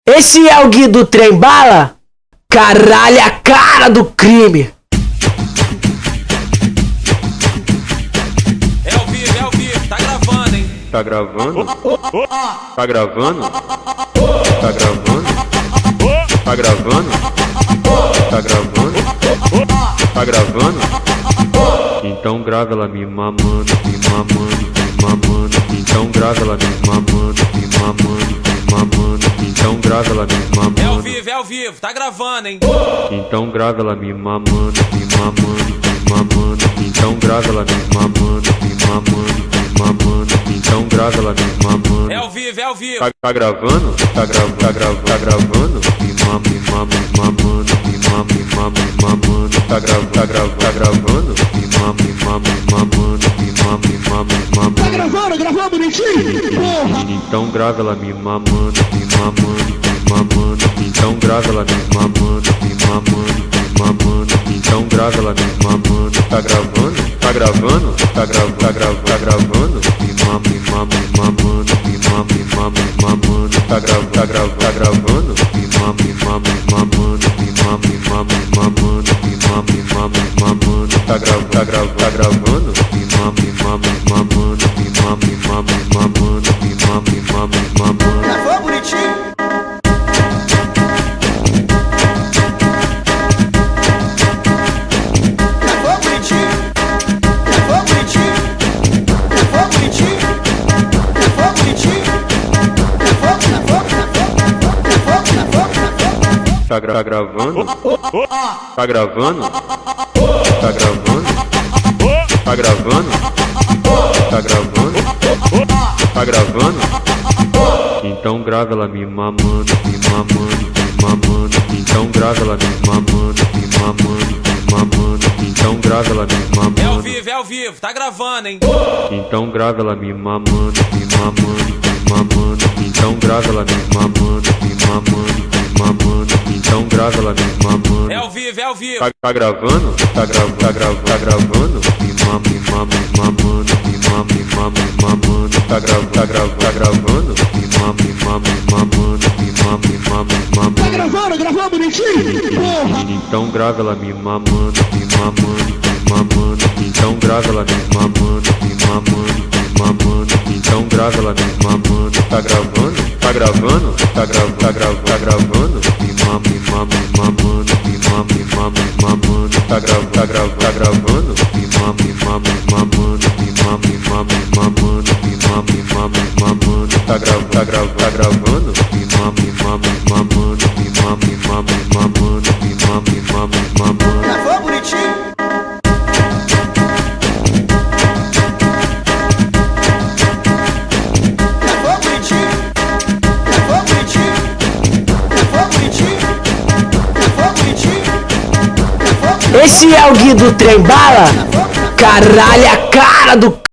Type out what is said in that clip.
Esse é o Gui do Trem Bala? Caralho, a cara do crime. É ao vivo, tá gravando, hein? Tá gravando? Tá gravando? Tá gravando? Tá gravando? Tá gravando? Tá gravando? Então grava ela me mamando, me mamando, me mamando. Então grava ela me mamando, me mamando, me mamando. Então grava ela me mamando. É ao vivo, tá gravando, hein? Então grava ela me mamando, me mamando, me mamando. Então grava ela me mamando, me mamando, me mamando. Então grava ela me mamando. É ao vivo. Tá gravando? Tá gravando? Me mama, me mama, me mamando, me mama, me mama, me mamando. Tá gravando? Me mama, me mama, me mamando, me mama, me mama, me mamando. Tá gravando? Gravou bonitinho? Porra! Então grava ela me mamando, me mamando, me mamando. Então grava ela me mamando, me mamando, me mamando. Então grava ela me mamando. Tá gravando? Tá gravando? Tá gravando? Me mama, me mama, me mamando, me mama, me mama, me mamando. Tá gravando? Me mama, me mama, me mamando, me mama, me mama, me mamando, me mama, me mama, me mamando. Tá gravando? Me mama, me mama, me mamando, me mama, me mama, me mamando, me mama, me mama, me mamando. Gravou bonitinho? Gravou bonitinho? Gravou bonitinho? Gravou bonitinho? Gravou bonitinho? Tá gravando? Tá gravando? Tá gravando? Tá gravando? Tá gravando? Tá gravando? Então grava ela me mamando, me mamando, me mamando. Então grava ela me mamando, me mamando, me mamando. Então grava ela me mamando. É ao vivo, tá gravando, hein? Então grava ela me mamando, me mamando, me mamando. Então grava ela me mamando, me mamando, me mamando. Então grava ela me mamando. É ao vivo. Tá gravando? Tá gravando? Me mama, me mama, me mamando, me mama, me mama, me mamando. Tá gravando? Me mama, me mama, me mamando, me mama, me mama, me mamando. Tá gravando? Gravou bonitinho? Porra! Então grava ela me mamando, me mamando, me mamando. Então grava ela me mamando, me mamando, me mamando. Então grava ela me mamando. Tá gravando? Tá gravando? Tá gravando? Me mama, me mama, me mamando, me mama, me mama, me mamando. Tá gravando? Me mama, me mama, me mamando, me mama, me mama, me mamando, me mama, me mama, me mamando. Tá gravando? Me mama, me mama, me mamando, me mama, me mama, me mamando, me mama, me mama, me mamando. Gravou bonitinho? Gravou bonitinho? Gravou bonitinho? Gravou bonitinho? Gravou bonitinho? Gravou bonitinho? Esse é o Gui do Trem Bala? Caralho, a cara do